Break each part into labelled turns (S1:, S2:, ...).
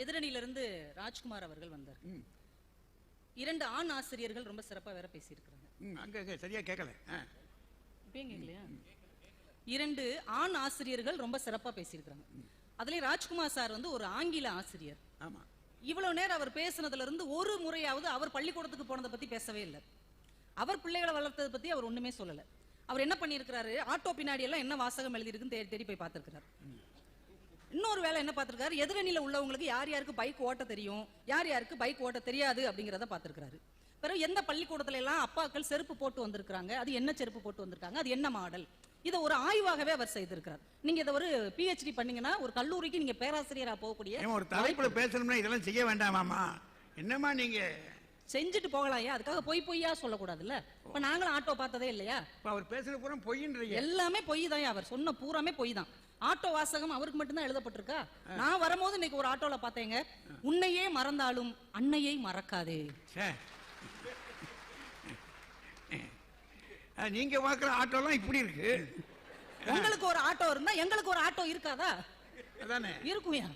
S1: எதிரணியிலிருந்து ராஜ்குமார் அவர்கள் வந்தார். 2 ஆண் ஆசிரியர்கள் ரொம்ப சிறப்பா வேற பேசியிருக்கிறாங்க.
S2: அங்க சரியா கேட்கல.
S1: இப்பயும் கேட்கலையா? 2 ஆண் ஆசிரியர்கள் ரொம்ப சிறப்பா பேசியிருக்கிறாங்க. அதுலயும் ராஜ்குமார் சார் வந்து ஒரு ஆங்கில ஆசிரியர்.
S2: ஆமா.
S1: இவ்வளவு நேரம் அவர் பேசுனதுல இருந்து ஒரு முறையாவது அவர் பள்ளிக்கூடத்துக்கு போனதை பத்தி பேசவே இல்லை. அவர் பிள்ளைகளை வளர்த்ததை பத்தி அவர் ஒண்ணுமே சொல்லல. அவர் என்ன பண்ணிருக்கிறாரு, ஆட்டோ பின்னாடி எல்லாம் என்ன வாசகம் எழுதி இருக்குன்னு தேடி போய் பார்த்திருக்கிறார். இன்னொரு வேலை என்ன பார்த்திருக்காரு, எதிரணியில உள்ளவங்களுக்கு யார் யாருக்கு பைக் ஓட்ட தெரியும், யார் யாருக்கு பைக் ஓட்ட தெரியாது அப்படிங்கிறத பார்த்திருக்கிறாரு. பிறகு எந்த பள்ளிக்கூடத்துல எல்லாம் அப்பாக்கள் செருப்பு போட்டு வந்திருக்காங்க, அது என்ன செருப்பு போட்டு வந்திருக்காங்க, அது என்ன மாடல், இதை ஒரு ஆய்வாகவே அவர் செய்திருக்கிறார். நீங்க இதை ஒரு PhD பண்ணீங்கன்னா ஒரு கல்லூரிக்கு நீங்க பேராசிரியரா போகக்கூடிய
S2: ஒரு தலைப்புல பேசணும்னா இதெல்லாம் செய்ய வேண்டாமாமா? என்னமா நீங்க
S1: செஞ்சுட்டு போகலாம். அதுக்காக பொய்யா சொல்லக்கூடாதுல்ல. இப்ப நாங்களும் ஆட்டோ பார்த்ததே இல்லையா?
S2: அவர் பேசுற பூரா பொய்ன்றீங்க.
S1: எல்லாமே பொய் தான். அவர் சொன்ன பூராமே பொய் தான். ஆட்டோ வாசகம் அவருக்கு மட்டும்தான் எழுதப்பட்டிருக்கா? நான் வரும்போது இன்னைக்கு ஒரு ஆட்டோல பார்த்தேங்க, உன்னையே மறந்தாலும் அன்னையை மறக்காதே.
S2: நீங்க பார்க்குற ஆட்டோலாம் இப்படி இருக்கு.
S1: உங்களுக்கு ஒரு ஆட்டோ இருந்தா எங்களுக்கு ஒரு ஆட்டோ இருக்காதா?
S2: அதானே
S1: இருக்குயா.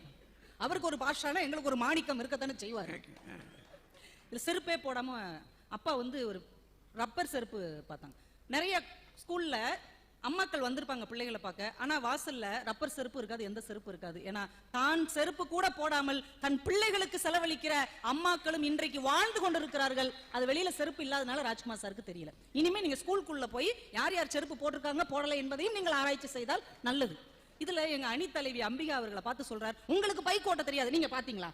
S1: அவருக்கு ஒரு பாஷானா எங்களுக்கு ஒரு மாணிக்கம் இருக்கத்தானே செய்வார். இது செருப்பே போடாம அப்பா வந்து ஒரு ரப்பர் செருப்பு பார்த்தாங்க. நிறைய ஸ்கூல்ல அம்மாக்கள் வந்திருப்பாங்க பிள்ளைகளை பார்க்க. ஆனா வாசல்ல ரப்பர் செருப்பு இருக்காது, எந்த செருப்பு இருக்காது. ஏன்னா தான் செருப்பு கூட போடாமல் தன் பிள்ளைகளுக்கு செலவழிக்கிற அம்மாக்களும் இன்றைக்கு வாழ்ந்து கொண்டிருக்கிறார்கள். அது வெளியில செருப்பு இல்லாதனால ராஜ்குமார் சாருக்கு தெரியல. இனிமே நீங்க ஸ்கூலுக்குள்ள போய் யார் யார் செருப்பு போட்டிருக்காங்க போடலை என்பதையும் நீங்கள் ஆராய்ச்சி செய்தால் நல்லது. இதுல எங்க அணி தலைவி அம்பிகா அவர்களை பார்த்து சொல்றார், உங்களுக்கு பைக் ஓட்ட தெரியாது, நீங்க பாத்தீங்களா?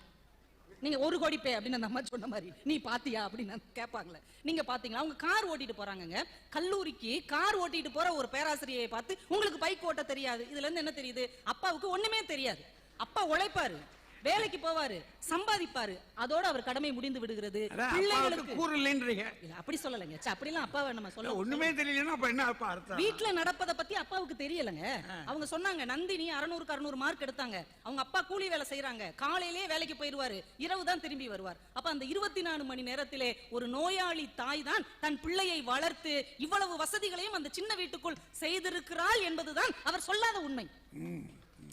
S1: நீங்க 1 கோடி பே அப்படின்னு அந்த அம்மா சொன்ன மாதிரி நீ பாத்தியா அப்படின்னு கேட்பாங்களே, நீங்க பாத்தீங்களா? அவங்க கார் ஓட்டிட்டு போறாங்க, கல்லூரிக்கு கார் ஓட்டிட்டு போற ஒரு பேராசிரியை பார்த்து உங்களுக்கு பைக் ஓட்ட தெரியாது. இதுல இருந்து என்ன தெரியுது? அப்பாவுக்கு ஒண்ணுமே தெரியாது. அப்பா உழைப்பாரு, வேலைக்கு போவாரு, சம்பாதிப்பாரு, அதோட அவர் கடமை முடிந்து விடுகிறது. பிள்ளைகளுக்கு அப்படி சொல்லலைங்க. அப்படிலாம் அப்பாவை நம்ம சொல்ல
S2: ஒண்ணுமே தெரியலன்னா அப்ப என்ன அப்பா அர்த்தம்?
S1: வீட்டுல நடப்பதை பத்தி அப்பாவுக்கு தெரியலங்க. அவங்க சொன்னாங்க நந்தினி 600க்கு 600 மார்க் எடுத்தாங்க. அவங்க அப்பா கூலி வேலை செய்யறாங்க, காலையிலேயே வேலைக்கு போயிருவாரு, இரவு தான் திரும்பி வருவார். அப்ப அந்த 24 மணி நேரத்திலே ஒரு நோயாளி தாய் தான் தன் பிள்ளையை வளர்த்து இவ்வளவு வசதிகளையும் அந்த சின்ன வீட்டுக்குள் செய்திருக்கிறாள் என்பதுதான் அவர் சொல்லாத உண்மை.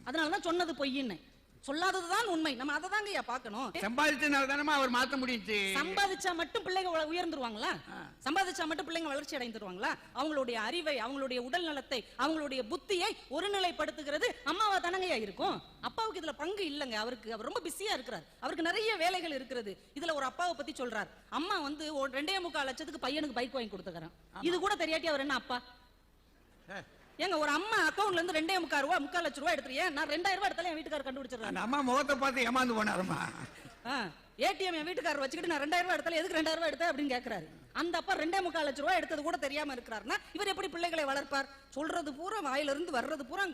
S1: அதனாலதான் சொன்னது பொய்ன்னு. சொல்லாததுதான் உண்மை. நம்ம அதை தாங்க பார்க்கணும்.
S2: சம்பாதிச்சனால தானே அவர் மாத்த முடியுது.
S1: சம்பாதிச்சா மட்டும் பிள்ளைங்க உயர்ந்துருவாங்களா? சம்பாதிச்சா மட்டும் பிள்ளைங்க வளர்ச்சி அடைந்துருவாங்களா? அவங்களுடைய அறிவை, அவங்களுடைய உடல் நலத்தை, அவங்களுடைய புத்தியை ஒருநிலைப்படுத்துகிறது அம்மாவா தானங்கயா இருக்கும். அப்பாவுக்கு இதுல பங்கு இல்லங்க. அவர் ரொம்ப பிஸியா இருக்கிறார், அவருக்கு நிறைய வேலைகள் இருக்கிறது. இதுல ஒரு அப்பாவை பத்தி சொல்றார், அம்மா வந்து 2.25 லட்சத்துக்கு பையனுக்கு பைக் வாங்கி கொடுத்துக்கிறான். இது கூட தெரியாட்டி அவர் என்ன அப்பா? ஏங்க ஒரு அம்மா அக்கவுண்ட்ல இருந்து 2.25 ரூபா 3 லட்சம் ரூபாய் எடுத்துறியா? நான் 2000 ரூபாய் எடுத்தாலும் என் வீட்டுக்காரர் கண்டுபிடிச்சிடறாரு.
S2: அம்மா முகத்தை பார்த்து ஏமாந்து போனாருமா.
S1: ஏடிஎம் என் வீட்டுக்காரர் வச்சுக்கிட்டு நான் 2000 ரூபாய் எடுத்தாலும் எதுக்கு 2000 ரூபாய் எடுத்த அப்படின்னு கேட்கிறாரு. அந்த அப்பா 2.25 லட்சம் ரூபாய் எடுத்தது கூட தெரியாம இருக்கிறாருன்னா இவர் எப்படி பிள்ளைகளை வளர்ப்பார்? சொல்றது பூரா வாயில இருந்து வர்றது பூரா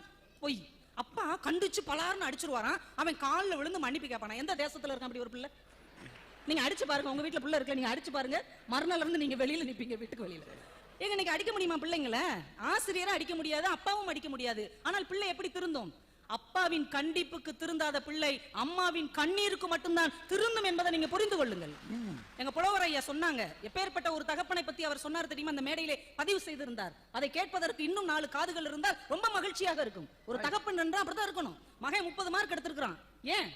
S1: பொய். அப்பா கண்டிச்சு பலாருன்னு அடிச்சிருவாராம். அவன் காலில் விழுந்து மன்னிப்பு கேட்பானா? எந்த தேசத்துல இருக்கான் அப்படி ஒரு பிள்ளை? நீங்க அடிச்சு பாருங்க, உங்க வீட்டுல பிள்ளை இருக்கல, நீங்க அடிச்சு பாருங்க, மறுநாள் இருந்து நீங்க வெளியில நிப்பீங்க, வீட்டுக்கு வெளியில. ஏங்க இன்னைக்கு அடிக்க முடியுமா பிள்ளைங்கள? ஆசிரியரும் அடிக்க முடியாது, அப்பாவும் அடிக்க முடியாது. ஆனால் பிள்ளை எப்படி திருந்தும்? அப்பாவின் கண்டிப்புக்கு திருந்தாத பிள்ளை அம்மாவின் கண்ணீருக்கு மட்டும்தான் திருந்தும் என்பதை நீங்க புரிந்து கொள்ளுங்கள். எங்க புலவர் ஐயா சொன்னாங்க, எப்பேற்பட்ட ஒரு தகப்பனை பத்தி அவர் சொன்னார் தெரியுமா? அந்த மேடையிலே பதிவு செய்திருந்தார். அதை கேட்பதற்கு இன்னும் 4 காதுகள் இருந்தால் ரொம்ப மகிழ்ச்சியாக இருக்கும். ஒரு தகப்பன் என்றா அப்படிதான் இருக்கணும். மகன் 30 மார்க் எடுத்திருக்கிறான், ஏன்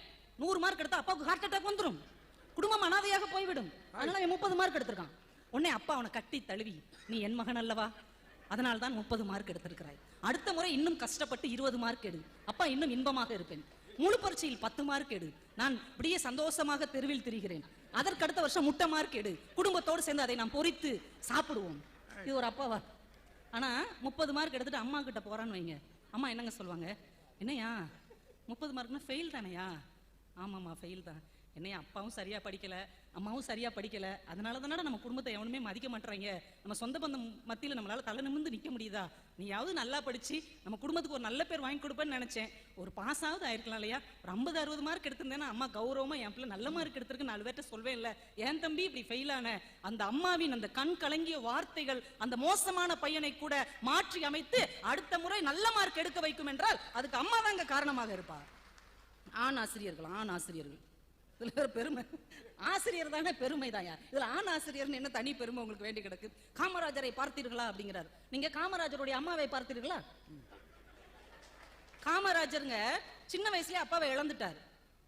S1: 100 மார்க் எடுத்தா அப்பாவுக்கு ஹார்ட் அட்டாக் வந்துடும், குடும்பம் அனாதையாக போய்விடும். அதனால 30 மார்க் எடுத்திருக்கான். உடனே அப்பா அவனை கட்டி தழுவி, நீ என் மகன் அல்லவா, அதனால் தான் 30 மார்க் எடுத்திருக்கிறாய், அடுத்த முறை இன்னும் கஷ்டப்பட்டு 20 மார்க் எடு, அப்பா இன்னும் இன்பமாக இருப்பேன், முழு பரீட்சையில் 10 மார்க் எடு, நான் இப்படியே சந்தோஷமாக தெருவில் திரிகிறேன், அதற்கு அடுத்த வருஷம் முட்டை மார்க் எடு, குடும்பத்தோடு சேர்ந்து அதை நாம் பொறித்து சாப்பிடுவோம். இது ஒரு அப்பாவா? ஆனா 30 மார்க் எடுத்துட்டு அம்மா கிட்ட போறான்னு வைங்க, அம்மா என்னங்க சொல்லுவாங்க? என்னையா 30 மார்க்னா ஃபெயில் தானையா? ஆமாம்மா ஃபெயில் தான். என்னையா அப்பாவும் சரியா படிக்கல, அம்மாவும் சரியா படிக்கல, அதனால தானே நம்ம குடும்பத்தை எவனுமே மதிக்க மாட்டாங்க, நம்ம சொந்த பந்தம் மத்தியில் நம்மளால தலை நிமிர்ந்து நிக்க முடியுதா? நீயாவது நல்லா படிச்சு நம்ம குடும்பத்துக்கு ஒரு நல்ல பேர் வாங்கி கொடுப்பேன்னு நினைச்சேன், ஒரு பாஸாவது ஆயிருக்கலாம் இல்லையா? ஒரு 50-60 மார்க் எடுத்திருந்தேன்னா அம்மா கௌரவமா என் பிள்ளை நல்ல மார்க் எடுத்திருக்கு 4 பேர்ட்ட சொல்வேன் இல்ல, என் தம்பி இப்படி ஃபெயிலான. அந்த அம்மாவின் அந்த கண் கலங்கிய வார்த்தைகள் அந்த மோசமான பையனை கூட மாற்றி அமைத்து அடுத்த முறை நல்ல மார்க் எடுக்க வைக்கும் என்றால் அதுக்கு அம்மா தாங்க காரணமாக இருப்பார். ஆண் ஆசிரியர்கள் இதுல பெருமை, ஆசிரியர் தானே பெருமை தான். இதுல ஆண் ஆசிரியர் என்ன தனி பெருமை உங்களுக்கு வேண்டி கிடக்கு? காமராஜரை பார்த்தீர்களா அப்படிங்கிறார். நீங்க காமராஜருடைய அம்மாவை பார்த்தீர்களா? காமராஜருங்க சின்ன வயசுலயே அப்பாவை இழந்துட்டார்.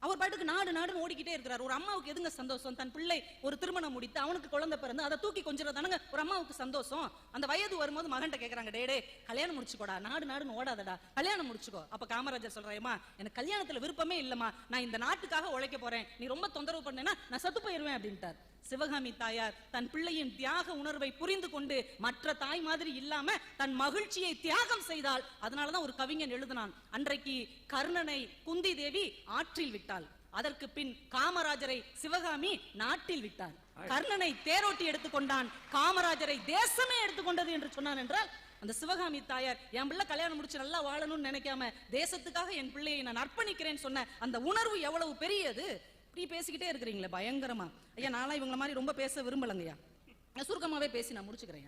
S1: அவர் பாட்டுக்கு நாடு நாடுன்னு ஓடிக்கிட்டே இருக்கிறார். ஒரு அம்மாவுக்கு எதுங்க சந்தோஷம்? தன் பிள்ளை ஒரு திருமணம் முடித்து அவனுக்கு குழந்தை பிறந்து அதை தூக்கி கொஞ்சிறதானுங்க ஒரு அம்மாவுக்கு சந்தோஷம். அந்த வயது வரும்போது மகன்கிட்ட கேட்கறாங்க, டே கல்யாணம் முடிச்சுக்கோடா, நாடு நாடுன்னு ஓடாதடா, கல்யாணம் முடிச்சுக்கோ. அப்ப காமராஜர் சொல்றாயம்மா, எனக்கு கல்யாணத்துல விருப்பமே இல்லம்மா, நான் இந்த நாட்டுக்காக உழைக்க போறேன், நீ ரொம்ப தொந்தரவு பண்ணேன்னா நான் சத்து போயிருவேன் அப்படின்ட்டார். சிவகாமி தாயார் தன் பிள்ளையின் தியாக உணர்வை புரிந்து கொண்டு மற்ற தாய் மாதிரி இல்லாம தன் மகிழ்ச்சியை தியாகம் செய்தால். அதனாலதான் ஒரு கவிஞன் எழுதினான், அன்றைக்கு கர்ணனை குந்தி தேவி ஆற்றில் விட்டாள், அதற்கு பின் காமராஜரை சிவகாமி நாட்டில் விட்டார். கர்ணனை தேரோட்டி எடுத்துக்கொண்டான், காமராஜரை தேசமே எடுத்துக்கொண்டது என்று சொன்னான் என்றால், அந்த சிவகாமி தாயார் என் பிள்ளை கல்யாணம் முடிச்சு நல்லா வாழணும்னு நினைக்காம தேசத்துக்காக என் பிள்ளையை நான் அர்ப்பணிக்கிறேன்னு சொன்ன அந்த உணர்வு எவ்வளவு பெரியது. இப்படி பேசிக்கிட்டே இருக்கிறீங்களே பயங்கரமா. ஐயா, நாளா இவங்கள மாதிரி ரொம்ப பேச விரும்பலங்கய்யா, நான் சுருக்கமாவே பேசி நான் முடிச்சுக்கிறேன்.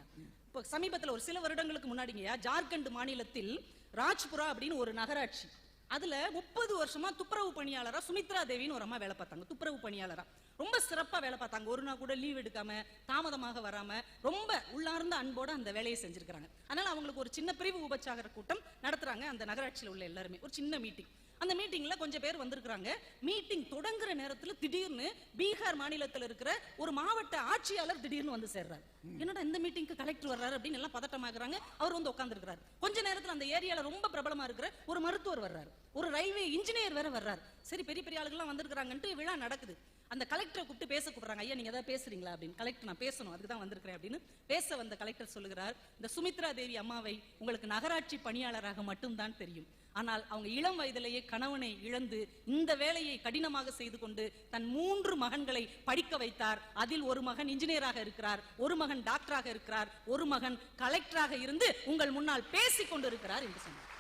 S1: இப்போ சமீபத்தில் ஒரு சில வருடங்களுக்கு முன்னாடிங்கய்யா, ஜார்க்கண்ட் மாநிலத்தில் ராஜ்புரா அப்படின்னு ஒரு நகராட்சி, அதுல 30 வருஷமா துப்புரவு பணியாளரா சுமித்ரா தேவின்னு ஒரு அம்மா வேலை பார்த்தாங்க. துப்புரவு பணியாளரா ரொம்ப சிறப்பா வேலை பார்த்தாங்க. ஒரு நாள் கூட லீவ் எடுக்காம, தாமதமாக வராம, ரொம்ப உள்ளார்ந்த அன்போட அந்த வேலையை செஞ்சிருக்காங்க. அதனால அவங்களுக்கு ஒரு சின்ன பிரிவு உபச்சார கூட்டம் நடத்துறாங்க அந்த நகராட்சியில் உள்ள எல்லாருமே. ஒரு சின்ன மீட்டிங். அந்த மீட்டிங்ல கொஞ்சம் பேர் வந்திருக்காங்க. மீட்டிங் தொடங்குற நேரத்துல திடீர்னு பீகார் மாநிலத்தில் இருக்கிற ஒரு மாவட்ட ஆட்சியாளர் திடீர்னு வந்து சேர்றாரு. என்னடா இந்த மீட்டிங்க்கு கலெக்டர் வர்றாரு அப்படின்னு எல்லாம் பதட்டமாகறாங்க. அவர் வந்து உட்கார்ந்துருக்காரு. கொஞ்ச நேரத்துல அந்த ஏரியால ரொம்ப பிரபலமா இருக்கிற ஒரு மருத்துவர் வர்றாரு, ஒரு ரயில்வே இன்ஜினியர் வேற வர்றாரு. சரி, பெரிய பெரிய ஆளுகள்லாம் வந்திருக்காங்கன்ட்டு விழா நடக்குது. அந்த கலெக்டரை கூப்பிட்டு பேச கூப்பிடுறாங்க. ஐயா, நீங்க ஏதாவது பேசுறீங்களா அப்படின்னு. கலெக்டர், நான் பேசணும், அதுக்கு தான் வந்திருக்கிறேன் அப்படின்னு பேச வந்த கலெக்டர் சொல்லுகிறார், இந்த சுமித்ரா தேவி அம்மாவை உங்களுக்கு நகராட்சி பணியாளராக மட்டும்தான் தெரியும், ஆனால் அவங்க இளம் வயதிலேயே கணவனை இழந்து இந்த வேலையை கடினமாக செய்து கொண்டு தன் 3 மகன்களை படிக்க வைத்தார். அதில் ஒரு மகன் இன்ஜினியராக இருக்கிறார், ஒரு மகன் டாக்டராக இருக்கிறார், ஒரு மகன் கலெக்டராக இருந்து உங்கள் முன்னால் பேசிக் கொண்டிருக்கிறார் என்று சொன்னார்.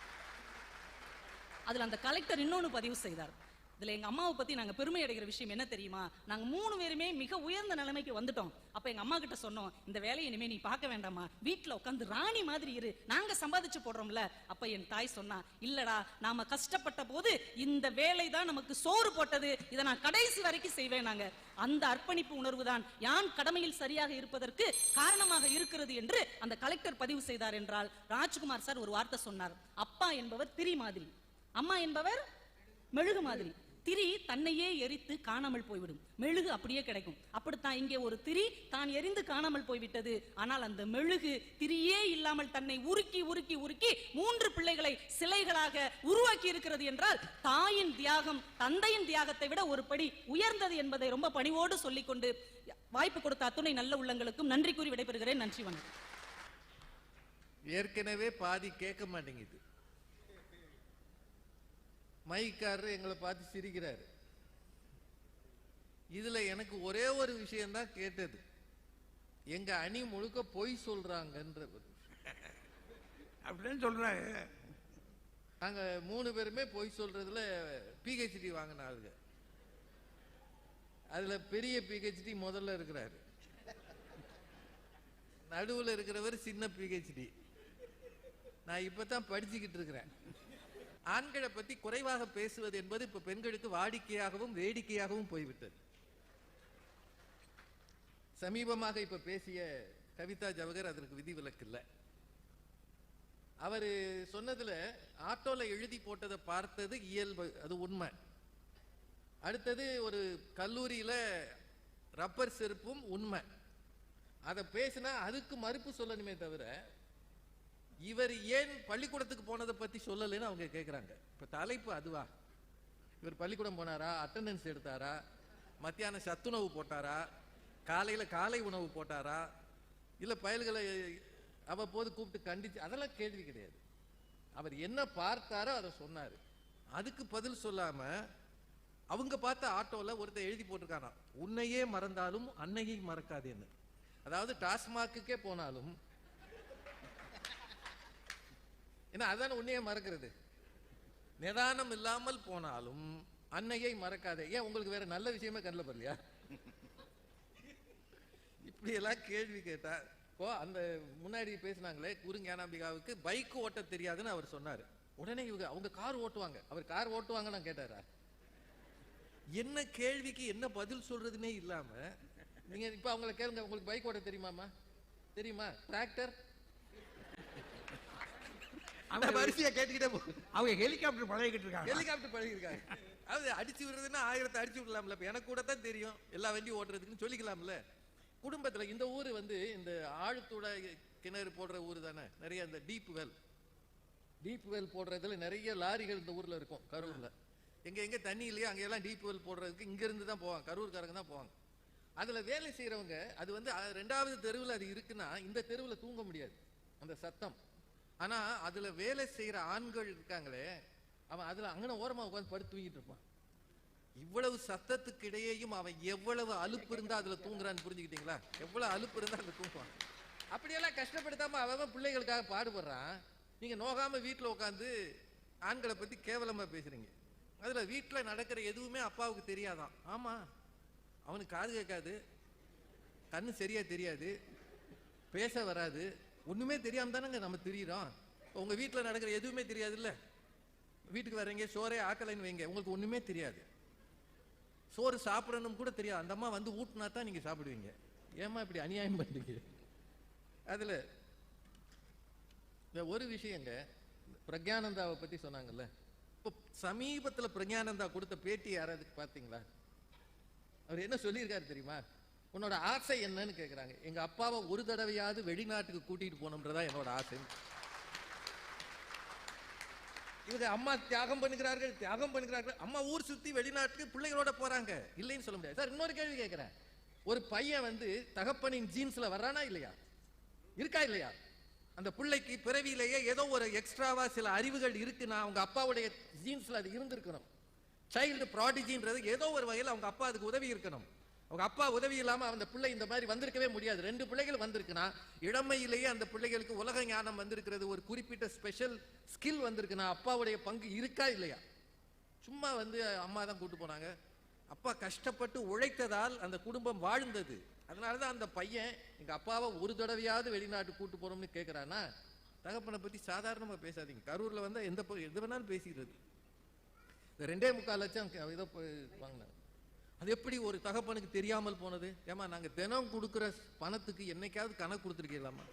S1: அதுல அந்த கலெக்டர் இன்னொன்னு பதிவு செய்தார். இதுல எங்க அம்மாவை பத்தி நாங்க பெருமை அடைகிற விஷயம் என்ன தெரியுமா, நாங்க 3 பேருமே மிக உயர்ந்த நிலைமைக்கு வந்துட்டோம். அப்ப எங்க அம்மா கிட்ட சொன்னோம், இந்த வேலையை இனிமே நீ பார்க்க வேண்டாமா, வீட்டுல உட்காந்து ராணி மாதிரி இரு, நாங்க சம்பாதிச்சு போடுறோம்ல. அப்ப என் தாய் சொன்னா, இல்லடா, நாம கஷ்டப்பட்ட போது இந்த வேலை தான் நமக்கு சோறு போட்டது, இதை நான் கடைசி வரைக்கும் செய்வேன். நாங்க அந்த அர்ப்பணிப்பு உணர்வு தான் யான் கடமையில் சரியாக இருப்பதற்கு காரணமாக இருக்கிறது என்று அந்த கலெக்டர் பதிவு செய்தார். என்றால் ராஜ்குமார் சார் ஒரு வார்த்தை சொன்னார், அப்பா என்பவர் திரி மாதிரி, அம்மா என்பவர் மெழுகு மாதிரி. திரி தன்னையே எரித்து காணாமல் போய்விடும், மெழுகு அப்படியே கிடைக்கும். அப்படித்தான் இங்கே ஒரு திரி தான் எரிந்து காணாமல் போய்விட்டது. ஆனால் அந்த மெழுகு திரியே இல்லாமல் தன்னை உருக்கி உருக்கி உருக்கி 3 பிள்ளைகளை சிலைகளாக உருவாக்கி இருக்கிறது என்றால் தாயின் தியாகம் தந்தையின் தியாகத்தை விட ஒரு படி உயர்ந்தது என்பதை ரொம்ப பணிவோடு சொல்லிக்கொண்டு வாய்ப்பு கொடுத்த அத்துணை நல்ல உள்ளங்களுக்கும் நன்றி கூறி விடைபெறுகிறேன். நன்றி, வணக்கம்.
S3: ஏற்கனவே பாதி கேட்க மாட்டேங்குது. மைக்காரர் எங்களை பார்த்து சிரிக்கிறாரு. இதுல எனக்கு ஒரே ஒரு விஷயம்தான் கேட்டது, எங்க அணி முழுக்க பொய் சொல்றாங்கன்ற.
S2: அப்படின்னு சொல்றாங்க.
S3: நாங்க 3 பேருமே பொய் சொல்றதுல PhD வாங்கின ஆளுங்க. அதுல பெரிய PhD முதல்ல இருக்கிறாரு, நடுவுல இருக்கிறவர் சின்ன PhD. நான் இப்பதான் படிச்சுக்கிட்டு இருக்கிறேன். ஆண்களை பத்தி குறைவாக பேசுவது என்பது இப்ப பெண்களுக்கு வாடிக்கையாகவும் வேடிக்கையாகவும் போய்விட்டது. சமீபமாக இப்ப பேசிய கவிதா ஜவஹர் அதற்கு விதிவிலக்கு இல்லை. அவரு சொன்னதுல ஆட்டோல எழுதி போட்டதை பார்த்தது இயல்பு, அது உண்மை. அடுத்தது ஒரு கல்லூரியில ரப்பர் செருப்பும் உண்மை. அதை பேசினா அதுக்கு மறுப்பு சொல்லணுமே தவிர இவர் ஏன் பள்ளிக்கூடத்துக்கு போனதை பத்தி சொல்லலைன்னு அவங்க கேட்கிறாங்க. இப்ப தலைப்பு அதுவா? இவர் பள்ளிக்கூடம் போனாரா, அட்டெண்டன்ஸ் எடுத்தாரா, மத்தியானம் சத்துணவு போட்டாரா, காலையில காலை உணவு போட்டாரா, இல்ல பயல்களை அவ்வப்போது கூப்பிட்டு கண்டிச்சு, அதெல்லாம் கேள்வி கிடையாது. அவர் என்ன பார்த்தாரோ அதை சொன்னாரு. அதுக்கு பதில் சொல்லாம அவங்க பார்த்த ஆட்டோல ஒருத்தர் எழுதி போட்டிருக்கானா, உன்னையே மறந்தாலும் அன்னையை மறக்காதேன்னு. அதாவது டாஸ்மாக்குக்கே போனாலும், ஏன்னா அதான உன்னையே மறக்கிறது, நிதானம் இல்லாமல் போனாலும் அன்னையை மறக்காதே. ஏன் உங்களுக்கு வேற நல்ல விஷயமே கண்ணில் பரலையா? இப்படி எல்லாம் கேள்வி கேட்டா, இப்போ அந்த முன்னாடி பேசினாங்களே குறுஞானாம்பிகாவுக்கு பைக் ஓட்ட தெரியாதுன்னு அவர் சொன்னாரு. உடனே இவங்க அவங்க கார் ஓட்டுவாங்க, அவர் கார் ஓட்டுவாங்க நான் கேட்டாரா? என்ன கேள்விக்கு என்ன பதில் சொல்றதுன்னே இல்லாம நீங்க இப்ப அவங்கள கேளுங்க, உங்களுக்கு பைக் ஓட்ட தெரியுமாமா? தெரியுமா? டிராக்டர் அந்த வரிசையா கேட்டுக்கிட்டே போகும்.
S2: அவங்க ஹெலிகாப்டர் பழகிக்கிட்டு இருக்காங்க.
S3: ஹெலிகாப்டர் பழகிருக்காங்க. அது அடிச்சு விடுறதுன்னா 1000 அடிச்சு விடலாம்ல. இப்ப எனக்கு கூட தான் தெரியும் எல்லா வண்டியும் ஓட்டுறதுக்குன்னு சொல்லிக்கலாம்ல. குடும்பத்துல இந்த ஊரு வந்து இந்த ஆழ்துளை கிணறு போடுற ஊரு தானே. நிறைய இந்த டீப் வெல் போடுறதுல நிறைய லாரிகள் இந்த ஊர்ல இருக்கும். கரூர்ல எங்க தண்ணி இல்லையா அங்கெல்லாம் டீப் வெல் போடுறதுக்கு இங்க இருந்து தான் போவாங்க. கரூர்காரங்க தான் போவாங்க. அதுல வேலை செய்யறவங்க அது வந்து 2வது தெருவில் அது இருக்குன்னா இந்த தெருவில் தூங்க முடியாது அந்த சத்தம். ஆனா அதுல வேலை செய்யற ஆண்கள் இருக்காங்களே, அவன் அதுல அங்கன ஓரமா உட்காந்து படுத்து தூங்கிட்டு இருப்பான். இவ்வளவு சத்தத்துக்கு இடையேயும் அவன் எவ்வளவு அலுப்பு இருந்தா அதுல தூங்குறான்னு புரிஞ்சுக்கிட்டீங்களா? எவ்வளவு அலுப்பு இருந்தா அதுல தூங்குவான். அப்படியெல்லாம் கஷ்டப்படுத்தாம அவன் பிள்ளைகளுக்காக பாடுபடுறான். நீங்க நோகாம வீட்டுல உட்காந்து ஆண்களை பத்தி கேவலமா பேசுறீங்க. அதுல வீட்டுல நடக்கிற எதுவுமே அப்பாவுக்கு தெரியாதான். ஆமா, அவனுக்கு காது கேட்காது, கண்ணு சரியா தெரியாது, பேச வராது, ஒண்ணுமே தெரியாம தானங்க நம்ம தெரியுறோம். உங்க வீட்டுல நடக்கிற எதுவுமே தெரியாது இல்ல. வீட்டுக்கு வர்றீங்க, சோறே ஆக்கலைன்னு வைங்க, உங்களுக்கு ஒண்ணுமே தெரியாது. சோறு சாப்பிடணும் கூட தெரியாது. அந்த அம்மா வந்து ஊட்டினா தான் நீங்க சாப்பிடுவீங்க. ஏமா இப்படி அநியாயம் பண்றீங்க? அதுல இந்த ஒரு விஷயங்க, பிரக்ஞானந்தாவை பத்தி சொன்னாங்கல்ல. இப்போ சமீபத்துல பிரக்ஞானந்தா கொடுத்த பேட்டி யாராவது பாத்தீங்களா? அவர் என்ன சொல்லியிருக்காரு தெரியுமா? உன்னோட ஆசை என்னன்னு கேட்கிறாங்க. எங்க அப்பாவை ஒரு தடவையாவது வெளிநாட்டுக்கு கூட்டிட்டு போனோம்ன்றதா என்னோட ஆசை. இவங்க அம்மா தியாகம் பண்ணுகிறார்கள். அம்மா ஊர் சுத்தி வெளிநாட்டுக்கு பிள்ளைகளோட போறாங்க, இல்லைன்னு சொல்ல முடியாது. சார் இன்னொரு கேள்வி கேட்கிறேன். ஒரு பையன் வந்து தகப்பனின் ஜீன்ஸ்ல வர்றானா இல்லையா? இருக்கா இல்லையா? அந்த பிள்ளைக்கு பிறவியிலேயே ஏதோ ஒரு எக்ஸ்ட்ராவா சில அறிவுகள் இருக்குன்னா அவங்க அப்பாவுடைய ஜீன்ஸ்ல அது இருந்திருக்கணும். சைல்டு ப்ராடிஜின்றது ஏதோ ஒரு வகையில் அவங்க அப்பா அதுக்கு உதவி இருக்கணும். அவங்க அப்பா உதவி இல்லாம அந்த பிள்ளை இந்த மாதிரி வந்திருக்கவே முடியாது. 2 பிள்ளைகள் வந்திருக்குன்னா இளமையிலேயே அந்த பிள்ளைகளுக்கு உலக ஞானம் வந்திருக்கிறது, ஒரு குறிப்பிட்ட ஸ்பெஷல் ஸ்கில் வந்திருக்குன்னா அப்பாவுடைய பங்கு இருக்கா இல்லையா? சும்மா வந்து அம்மா தான் கூட்டு போனாங்க. அப்பா கஷ்டப்பட்டு உழைத்ததால் அந்த குடும்பம் வாழ்ந்தது. அதனாலதான் அந்த பையன் எங்க அப்பாவை ஒரு தடவையாவது வெளிநாட்டு கூட்டு போறோம்னு கேட்கிறானா. தகப்பனை பத்தி சாதாரணமா பேசாதீங்க. கரூர்ல வந்து எது வேணாலும் பேசிக்கிறது. 2.25 லட்சம் ஏதோ வாங்கினாங்க. அது எப்படி ஒரு தகப்பனுக்கு தெரியாமல் போனது? ஏமா நாங்க தினம் கொடுக்கிற பணத்துக்கு என்னைக்காவது கணக்கு கொடுத்துருக்கீங்களாமா?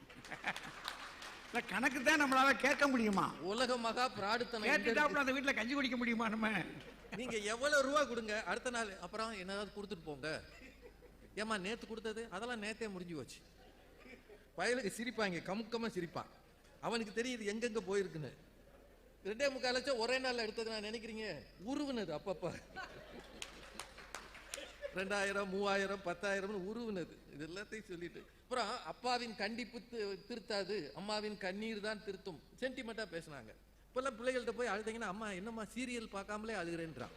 S2: கணக்கு தான் நம்மளால கேட்க முடியுமா?
S3: உலக மகா பிராடுத்தனம்.
S2: அந்த வீட்டுல கஞ்சி குடிக்க முடியுமா நம்ம?
S3: நீங்க எவ்வளவு ரூபா கொடுங்க, அடுத்த நாள் அப்புறம் என்னதாவது கொடுத்துட்டு போங்க. ஏமா நேத்து கொடுத்தது அதெல்லாம் நேத்தே முடிஞ்சு போச்சு. பயலுக்கு சிரிப்பாங்க, கமுக்கமா சிரிப்பான். அவனுக்கு தெரியுது எங்கெங்க போயிருக்குன்னு. 2.25 லட்சம் ஒரே நாள் எடுத்தது நான் நினைக்கிறீங்க? உருவுனது அப்பப்ப 2000, 3000, 10,000 உருவுனது. இது எல்லாத்தையும் சொல்லிட்டு அப்புறம் அப்பாவின் கண்டிப்பு திருத்தாது, அம்மாவின் கண்ணீர் தான் திருத்தும். சென்டிமெண்டா பேசினாங்க. இப்பெல்லாம் பிள்ளைகள்கிட்ட போய் அழுதீங்கன்னா அம்மா என்னம்மா சீரியல் பார்க்காமலே அழுகிறேன்றான்.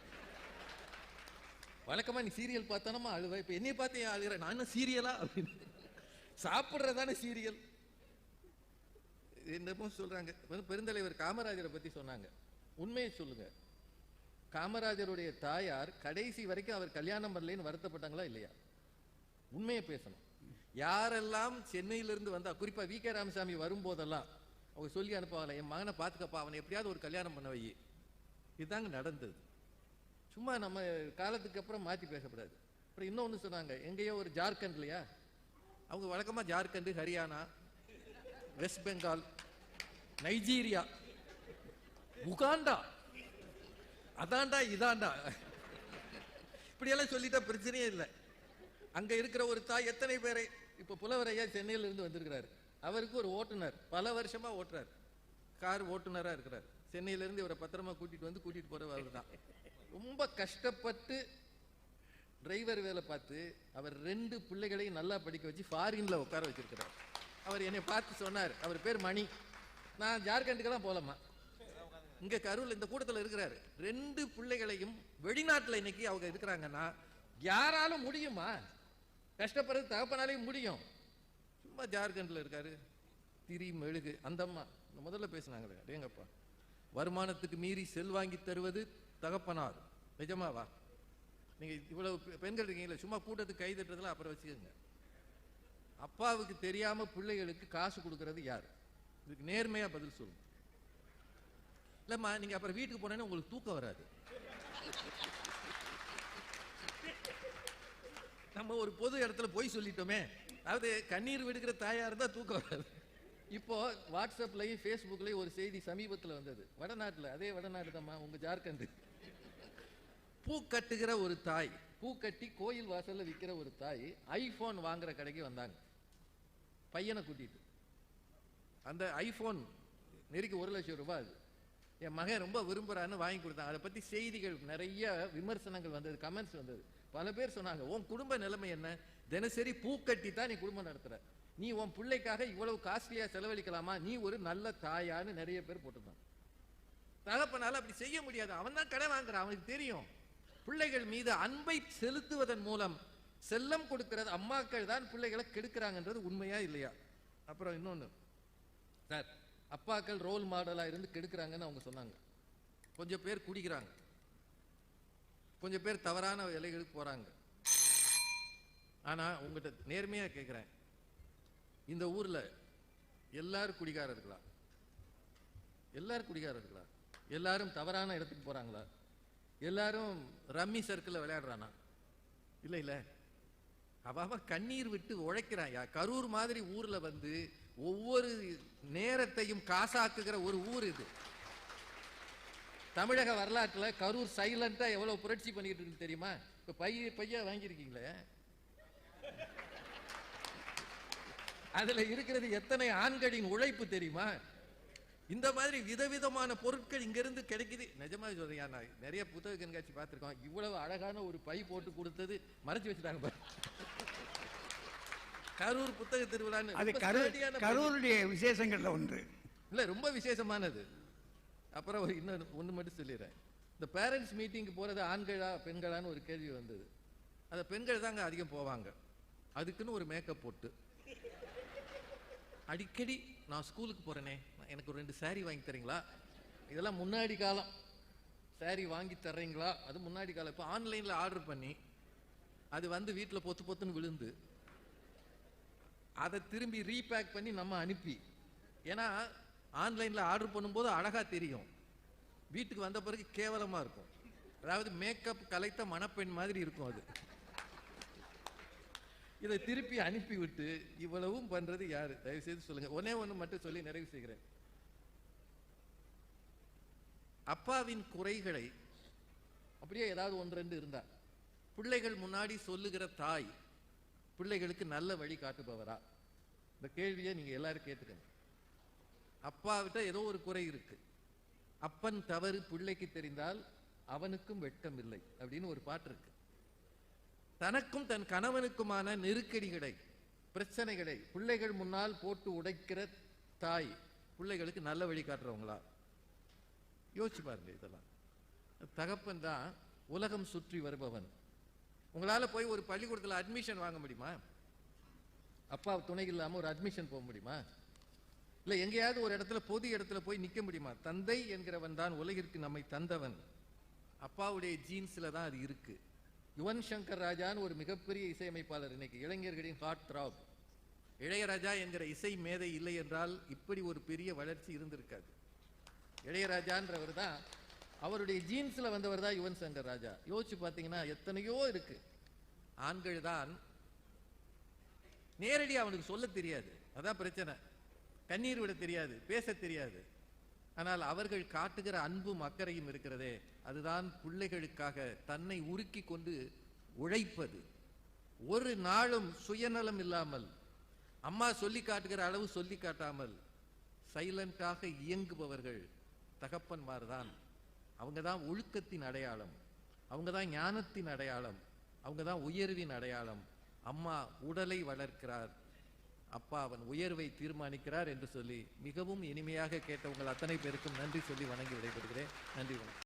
S3: வழக்கமா நீ சீரியல் பார்த்தானமா அழுவ, இப்ப என்னைய பார்த்து ஏன் அழுகிறேன்? நான் என்ன சீரியலா அப்படின்னு. சாப்பிட்றதானே சீரியல். என்னமோ சொல்றாங்க. பெருந்தலைவர் காமராஜரை பத்தி சொன்னாங்க. உண்மையை சொல்லுங்க, காமராஜருடைய தாயார் கடைசி வரைக்கும் அவர் கல்யாணம் பண்ணலன்னு வருத்தப்பட்டாங்களா இல்லையா? உண்மையை பேசணும். யாரெல்லாம் சென்னையிலிருந்து வந்தா, குறிப்பா வி.கே. ராமசாமி வரும்போதெல்லாம் அவங்க சொல்லி அனுப்புவாங்க, என் மகனை பார்த்துக்கப்பா, அவனை எப்படியாவது ஒரு கல்யாணம் பண்ண வை. இதுதாங்க நடந்தது. சும்மா நம்ம காலத்துக்கு அப்புறம் மாற்றி பேசக்கூடாது. அப்புறம் இன்னொன்று சொன்னாங்க, எங்கேயோ ஒரு ஜார்க்கண்ட்லையா, அவங்க வழக்கமா Jharkhand, Haryana, West Bengal, Nigeria, Uganda, அதாண்டா இதாண்டா இப்படியெல்லாம் சொல்லிட்டா பிரச்சனையே இல்லை. அங்க இருக்கிற ஒரு தாய் எத்தனை பேரை, இப்ப புலவர் ஐயா சென்னையில இருந்து வந்திருக்கிறாரு. அவருக்கு ஒரு ஓட்டுநர் பல வருஷமா ஓட்டுறாரு, கார் ஓட்டுநரா இருக்கிறார். சென்னையில இருந்து இவரை பத்திரமா கூட்டிட்டு போறவர் தான். ரொம்ப கஷ்டப்பட்டு டிரைவர் வேலை பார்த்து அவர் 2 பிள்ளைகளையும் நல்லா படிக்க வச்சு ஃபாரின்ல உட்கார வச்சிருக்கிறார். அவர் என்னை பார்த்து சொன்னார், அவர் பேர் மணி, நான் ஜார்க்கண்டுக்கெல்லாம் போகலாமா, இங்க கரூர்ல இந்த கூட்டத்தில் இருக்கிறாரு. 2 பிள்ளைகளையும் வெளிநாட்டுல இன்னைக்கு அவங்க இருக்கிறாங்கன்னா யாராலும் முடியுமா? கஷ்டப்படுறது தகப்பனாலையும் முடியும். சும்மா ஜார்க்கண்ட்ல இருக்காரு, திரி மெழுகு. அந்த அம்மா முதல்ல பேசினாங்களே, அடேங்கப்பா, வருமானத்துக்கு மீறி செல்வாங்கி தருவது தகப்பனார். நிஜமாவா? நீங்க இவ்வளவு பெண்கள் இருக்கீங்களா, சும்மா கூட்டத்துக்கு கை தட்டுறதுல அப்புறம் வச்சுக்கோங்க. அப்பாவுக்கு தெரியாம பிள்ளைகளுக்கு காசு கொடுக்கறது யாரு? இதுக்கு நேர்மையா பதில் சொல்லுங்க. இல்லம்மா நீங்க அப்புறம் வீட்டுக்கு போனேன்னா உங்களுக்கு தூக்கம் வராது. நம்ம ஒரு பொது இடத்துல போய் சொல்லிட்டோமே, அதாவது கண்ணீர் விடுக்கிற தாயா இருந்தா தூக்கம் வராது. இப்போ வாட்ஸ்அப்லயும் ஃபேஸ்புக்லயும் ஒரு செய்தி சமீபத்தில் வந்தது. வடநாட்டுல, அதே வடநாடு தான் உங்க ஜார்க்கண்ட். பூ கட்டுகிற ஒரு தாய், பூ கட்டி கோயில் வாசல்ல விற்கிற ஒரு தாய் ஐபோன் வாங்குற கடைக்கு வந்தாங்க பையனை கூட்டிட்டு. அந்த ஐபோன் நெருக்கி 1 லட்சம் ரூபாய். அது என் மகன் ரொம்ப விரும்புறான்னு வாங்கி கொடுத்தாங்க. அதை பத்தி செய்திகள் நிறைய விமர்சனங்கள் வந்தது, கமெண்ட்ஸ் வந்தது. பல பேர் சொன்னாங்க, உன் குடும்ப நிலைமை என்ன, தினசரி பூ கட்டி தான் நீ குடும்பம் நடத்துற, நீ உன் பிள்ளைக்காக இவ்வளவு காஸ்ட்லியா செலவழிக்கலாமா, நீ ஒரு நல்ல தாயான்னு நிறைய பேர் போட்டுருந்தான். தகப்பனால அப்படி செய்ய முடியாது, அவன் தான் கடை வாங்குறான், அவனுக்கு தெரியும். பிள்ளைகள் மீது அன்பை செலுத்துவதன் மூலம் செல்லம் கொடுக்கிறது அம்மாக்கள் தான் பிள்ளைகளை கெடுக்கிறாங்கன்றது உண்மையா இல்லையா? அப்புறம் இன்னொன்னு சார், அப்பாக்கள் ரோல் மாடலா இருந்து கெடுக்கிறாங்கன்னு அவங்க சொன்னாங்க. கொஞ்சம் பேர் குடிக்கிறாங்க, கொஞ்சம் பேர் தவறான வேலைகளுக்கு போறாங்க. ஆனா உங்ககிட்ட நேர்மையா கேட்கிறேன், இந்த ஊர்ல எல்லாரும் குடிகாரர் இருக்கலாம், எல்லாரும் குடிகாரர் இருக்கலாம், எல்லாரும் தவறான இடத்துக்கு போறாங்களா, எல்லாரும் ரம்மி சர்க்கிள் விளையாடுறானா? இல்ல இல்ல, அவ கண்ணீர் விட்டு உழைக்கிறான். கரூர் மாதிரி ஊர்ல வந்து ஒவ்வொரு நேரத்தையும் காசாக்குகிற ஒரு ஊர் இது. தமிழக வரலாற்றுல கரூர் சைலண்டா எவ்வளவு புரட்சி பண்ணிட்டு இருக்கு தெரியுமா? இப்ப பைய வாங்கியிருக்கீங்களே, அதுல இருக்கிறது எத்தனை ஆண்களின் உழைப்பு தெரியுமா? இந்த மாதிரி விதவிதமான பொருட்கள் இங்க இருந்து கிடைக்குது. நிஜமா சொல்றேன், நான் நிறைய புத்தக கண்காட்சி பார்த்திருக்கோம். இவ்வளவு அழகான ஒரு பை போட்டு கொடுத்தது மறைச்சு வச்சுட்டாங்க. கரூர் புத்தக திருவிழான்னு
S2: அது கரூருடைய விசேஷங்கள்ல ஒன்று
S3: இல்ல, ரொம்ப விசேஷமானது. அப்புறம் இன்னொன்று ஒன்று மட்டும் சொல்லிடுறேன். இந்த பேரண்ட்ஸ் மீட்டிங்கு போறது ஆண்களா பெண்களான்னு ஒரு கேள்வி வந்தது. அந்த பெண்கள் தாங்க அதிகம் போவாங்க. அதுக்குன்னு ஒரு மேக்கப் போட்டு அடிக்கடி நான் ஸ்கூலுக்கு போறேனே, எனக்கு ஒரு 2 saree வாங்கி தரீங்களா? இதெல்லாம் முன்னாடி காலம். saree வாங்கி தர்றீங்களா? அது முன்னாடி காலம். இப்போ ஆன்லைன்ல ஆர்டர் பண்ணி அது வந்து வீட்டில் பொத்து பொத்துன்னு விழுந்து அதை திரும்பி ரீபேக் பண்ணி நம்ம அனுப்பி, ஏன்னா ஆன்லைன்ல ஆர்டர் பண்ணும்போது அழகா தெரியும், வீட்டுக்கு வந்த பிறகு கேவலமா இருக்கும். அதாவது மேக்கப் கலைத்த மணப்பெண் மாதிரி இருக்கும். அது இதை திருப்பி அனுப்பி விட்டு இவ்வளவும் பண்றது யாரு? தயவு செய்து சொல்லுங்க. ஒண்ணு மட்டும் சொல்லி நிறைவு செய்கிறேன். அப்பாவின் குறைகளை அப்படியே ஏதாவது 1-2 இருந்தா பிள்ளைகள் முன்னாடி சொல்லுகிற தாய் பிள்ளைகளுக்கு நல்ல வழி காட்டுபவரா? இந்த கேள்வியை நீங்க எல்லாரும் கேட்டுக்கணும். அப்பாவிட்ட ஏதோ ஒரு குறை இருக்கு, அப்பன் தவறு பிள்ளைக்கு தெரிந்தால் அவனுக்கும் வெட்கம் இல்லை அப்படின்னு ஒரு பாட்டு இருக்கு. தனக்கும் தன் கணவனுக்குமான நெருக்கடிகளை, பிரச்சனைகளை பிள்ளைகள் முன்னால் போட்டு உடைக்கிற தாய் பிள்ளைகளுக்கு நல்ல வழி காட்டுறவங்களா? யோசிச்சு பாருங்க. இதெல்லாம் தகப்பன் தான் உலகம் சுற்றி வருபவன். உங்களால போய் ஒரு பள்ளிக்கூடத்தில் அட்மிஷன் வாங்க முடியுமா? அப்பா துணை இல்லாம ஒரு அட்மிஷன் போக முடியுமா? இல்ல எங்கேயாவது ஒரு இடத்துல பொது இடத்துல போய் நிக்க முடியுமா? தந்தை என்கிறவன் தான் உலகிற்கு நம்மை தந்தவன். அப்பாவுடைய ஜீன்ஸ்ல தான் அது இருக்கு. யுவன் சங்கர் ராஜான்னு ஒரு மிகப்பெரிய இசையமைப்பாளர், இன்னைக்கு இளைஞர்களின் ஹார்ட் த்ராப். இளையராஜா என்கிற இசை மேதை இல்லை என்றால் இப்படி ஒரு பெரிய வளர்ச்சி இருந்திருக்காது. இளையராஜான்றவர் தான், அவருடைய ஜீன்ஸ்ல வந்தவர் தான் யுவன் சங்கர் ராஜா. யோசிச்சு பார்த்தீங்கன்னா எத்தனையோ இருக்கு. ஆண்கள் தான் நேரடி அவனுக்கு சொல்ல தெரியாது, அதான் பிரச்சனை. கண்ணீர் விட தெரியாது, பேச தெரியாது. ஆனால் அவர்கள் காட்டுகிற அன்பும் அக்கறையும் இருக்கிறதே, அதுதான் பிள்ளைகளுக்காக தன்னை உருக்கி கொண்டு உழைப்பது. ஒரு நாளும் சுயநலம் இல்லாமல், அம்மா சொல்லி காட்டுகிற அளவு சொல்லி காட்டாமல் சைலண்டாக இயங்குபவர்கள் தகப்பன்மார் தான். அவங்க தான் ஒழுக்கத்தின் அடையாளம், அவங்க தான் ஞானத்தின் அடையாளம், அவங்க தான் உயர்வின் அடையாளம். அம்மா உடலை வளர்க்கிறார், அப்பா அவன் உயர்வை தீர்மானிக்கிறார் என்று சொல்லி மிகவும் இனிமையாக கேட்ட உங்கள் அத்தனை பேருக்கும் நன்றி சொல்லி வணங்கி விடைபெறுகிறேன். நன்றி, வணக்கம்.